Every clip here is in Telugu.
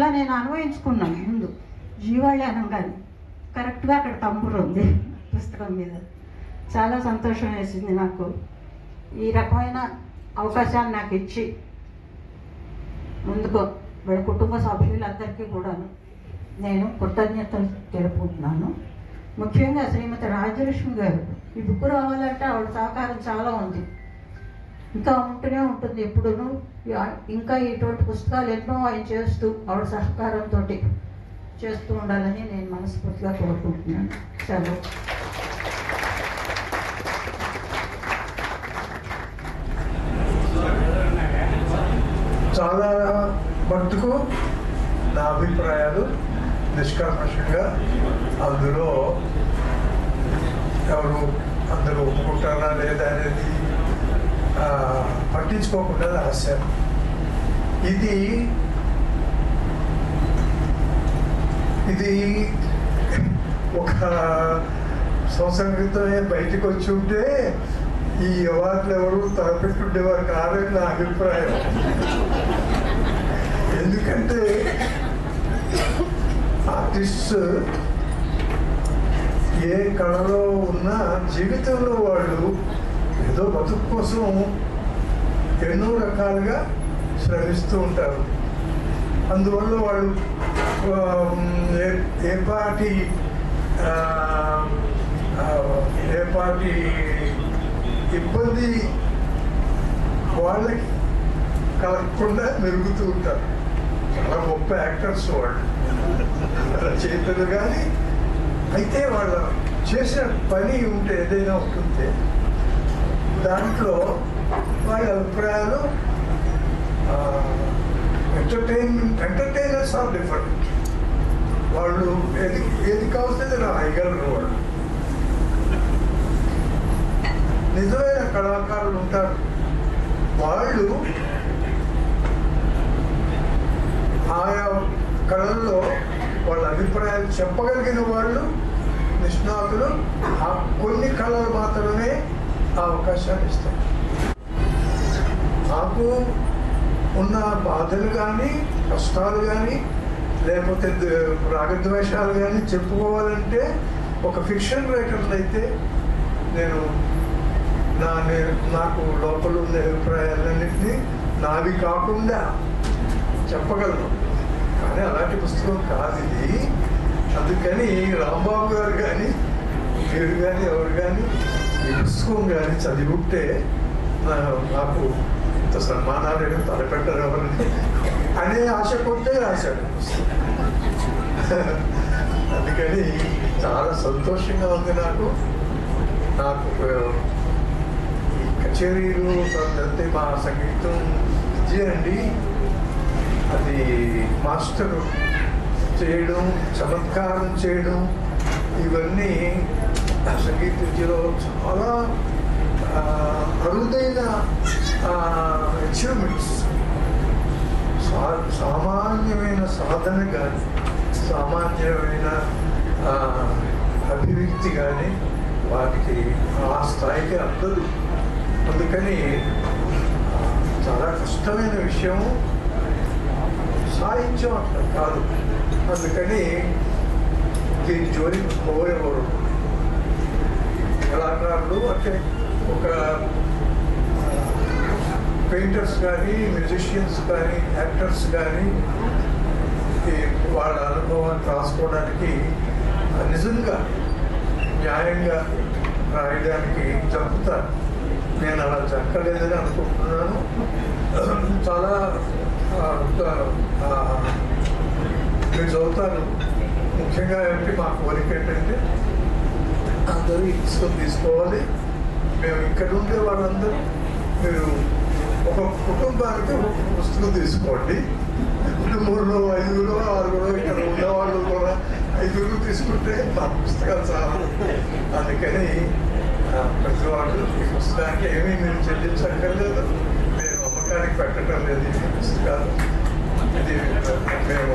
అట్లా నేను అన్వయించుకున్నాను ముందు. జీవాళి అనగానే కరెక్ట్గా అక్కడ తంపురు ఉంది పుస్తకం మీద. చాలా సంతోషం వేసింది నాకు. ఈ రకమైన అవకాశాన్ని నాకు ఇచ్చి ముందుకు వీళ్ళ కుటుంబ సభ్యులందరికీ కూడా నేను కృతజ్ఞతలు తెలుపుకుంటున్నాను. ముఖ్యంగా శ్రీమతి రాజ్యలక్ష్మి గారు, ఈ బుక్ రావాలంటే ఆవిడ సహకారం చాలా ఉంది, ఇంకా ఉంటూనే ఉంటుంది ఎప్పుడూ. ఇంకా ఇటువంటి పుస్తకాలు ఎన్నో ఆయన చేస్తూ ఆవిడ సహకారంతో చేస్తూ ఉండాలని నేను మనస్ఫూర్తిగా కోరుకుంటున్నాను. సెలవు. చాలా మట్టుకు నా అభిప్రాయాలు నిష్కర్మషంగా అందులో ఎవరు అందరూ ఒప్పుకుంటారా లేదా అనేది పట్టించుకోకుండా రాశారు. ఇది ఒక సంవత్సరం క్రితమే బయటకు వచ్చి ఉంటే ఈ అవార్డులు ఎవరు తలపెట్టుండేవారు కాదని నా అభిప్రాయం. ఎందుకంటే ఆర్టిస్ట్ ఏ కళలో ఉన్న జీవితంలో వాళ్ళు ఏదో బతుకు కోసం ఎన్నో రకాలుగా శ్రమిస్తూ ఉంటారు. అందువల్ల వాళ్ళు ఏ పాటి ఇబ్బంది వాళ్ళకి కలగకుండా మెరుగుతూ ఉంటారు. చాలా గొప్ప యాక్టర్స్ వాళ్ళు, రచయితలు. కానీ అయితే వాళ్ళ చేసిన పని ఉంటే ఏదైనా ఉంటుంటే దాంట్లో వాళ్ళ అభిప్రాయాలు ఎంటర్టైనర్స్ ఆర్ డిఫరెంట్. వాళ్ళు ఏది కావాల్సింది రాయగలరు. వాళ్ళు నిజమైన కళాకారులు ఉంటారు. వాళ్ళు ఆయా కళల్లో వాళ్ళ అభిప్రాయాలు చెప్పగలిగిన వాళ్ళు నిష్ణాతులు ఆ కొన్ని కళలు మాత్రమే ఆ అవకాశాన్ని ఇస్తారు. నాకు ఉన్న బాధలు కానీ కష్టాలు కానీ లేకపోతే రాగద్వేషాలు కానీ చెప్పుకోవాలంటే ఒక ఫిక్షన్ రైటర్లు అయితే నాకు లోపల ఉన్న అభిప్రాయాలన్నింటినీ నావి కాకుండా చెప్పగలను. కానీ అలాంటి పుస్తకం కాదు ఇది. అందుకని రాంబాబు గారు కానీ మీరు కానీ ఎవరు కానీ ఈ పుస్తకం కానీ చదివి ఉంటే నాకు ఇంత సన్మానాలు ఏమో తలపెట్టారు ఎవరిని అనే ఆశ కొట్టే రాశాడు పుస్తకం. అందుకని చాలా సంతోషంగా ఉంది నాకు. ఈ కచేరీలు అంటే మా సంగీతం విద్య అది మాస్టర్ చేయడం, చమత్కారం చేయడం, ఇవన్నీ సంగీత విద్యలో చాలా అరుదైన అచీవ్మెంట్స్. సామాన్యమైన సాధన కానీ సామాన్యమైన అభివ్యక్తి కానీ వాటికి ఆ స్థాయికి అందదు. అందుకని చాలా కష్టమైన విషయం సాహిత్యం అట్లా కాదు. అందుకని దీని జోలికి పోయేవారు కళాకారులు అంటే ఒక పెయింటర్స్ కానీ మ్యూజిషియన్స్ కానీ యాక్టర్స్ కానీ వాళ్ళ అనుభవాన్ని రాసుకోవడానికి నిజంగా న్యాయంగా రాయడానికి చెప్తారు. నేను అలా చెక్కలేదని అనుకుంటున్నాను. చాలా మీరు చదువుతాను. ముఖ్యంగా ఏమిటి మా కోరిక ఏంటంటే అందరూ ఈ పుస్తకం తీసుకోవాలి. మేము ఇక్కడ ఉండే వాళ్ళందరూ మీరు ఒక కుటుంబానికి ఒక పుస్తకం తీసుకోండి. కుటుంబంలో 5 6 ఇక్కడ ఉన్నవాళ్ళు కూడా 5 తీసుకుంటే మా పుస్తకాలు చాలా. అందుకని ప్రతి వాళ్ళు ఈ పుస్తకానికి ఏమీ మీరు చెల్లించక్కర్లేదు. నేను అమ్మకానికి పెట్టడం లేదు ఈ పుస్తకాలు. ఇది మేము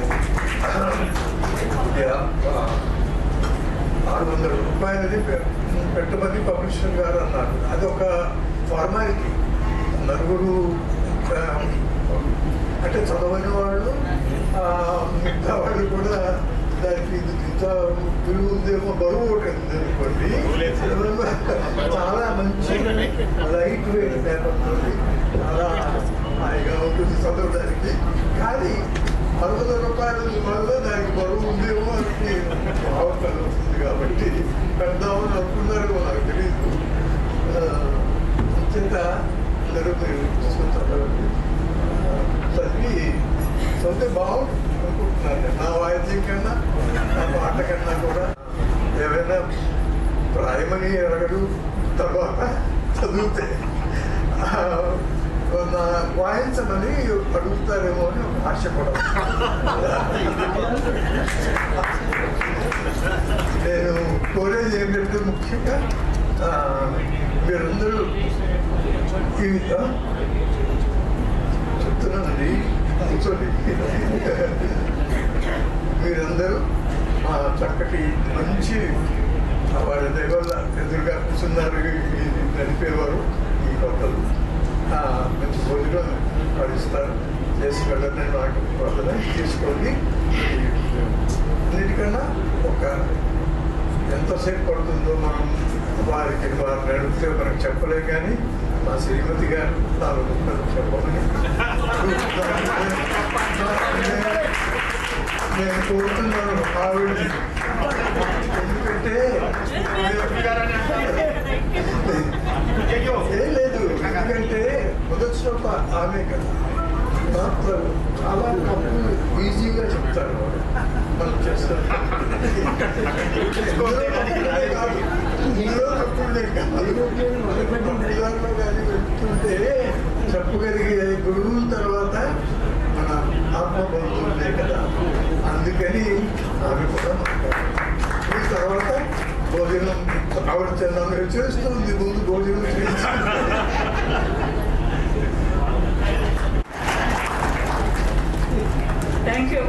600 రూపాయలది పెట్టమని పబ్లిషర్ గారు అన్నారు. అది ఒక ఫార్మాలిటీ. నలుగురు అంటే చదవని వాళ్ళు మిగతా వాళ్ళు కూడా దానికి ఇది ఇంత విలువ ఉందేమో, బరువు ఒకటి ఉంది అనుకోండి. చాలా మంచి లైట్ వెయిట్ పేపర్, చాలా హాయిగా ఉంటుంది చదవడానికి. కానీ 60 రూపాయల వల్ల దానికి బరువు ఉందేమో అని భావం కలుగుతుంది. కాబట్టి పెడదామని అనుకున్నారు, నాకు తెలియదు. అంచేత అందరూ మీరు చదవండి, చదివి చదివితే బాగుంటుంది అనుకుంటున్నాను. నా వాయిద్యం కన్నా, నా పాట కన్నా కూడా ఏమైనా ప్రాయమని అడగడు, తర్వాత చదివితే వాయించమని అడుగుతారేమో అని ఒక ఆశ కూడా. నేను కోరేది ఏంటంటే ముఖ్యంగా మీరందరూ చెప్తున్నానండి, కూర్చోండి. మీరందరూ చక్కటి మంచి వాళ్ళ దేవల్ల ఎదురుగా కూర్చున్నారు, నడిపేవారు ఈ హోటల్. మంచి భోజనం పడిస్తారు, చేసి వెళ్ళని నాకు ప్రార్థన తీసుకోండి. అన్నిటికన్నా ఒక ఎంతసేపు పడుతుందో మనం వారికి అడిగితే మనకు చెప్పలే, కానీ మా శ్రీమతి గారు 4 ముక్కలు చెప్పమని నేను కోరుతున్నాను ఆవిడని. ఎందుకంటే ఏం లేదు, ఎందుకంటే మొదటి శ్లోక ఆమె కదా, మాత్రం చాలా తప్పులు ఈజీగా చెప్తారు మనం చేస్తాం. ఇందులో తప్పులే కాదు, కానీ వెళ్తుంటే చెప్పగలిగే గురువుల తర్వాత మన ఆత్మబంధువులే కదా. అందుకని ఆమె కూడా ఈ తర్వాత భోజనం ఆవిడ నన్ను చేస్తుంది, ముందు భోజనం చేస్తుంది. Thank you.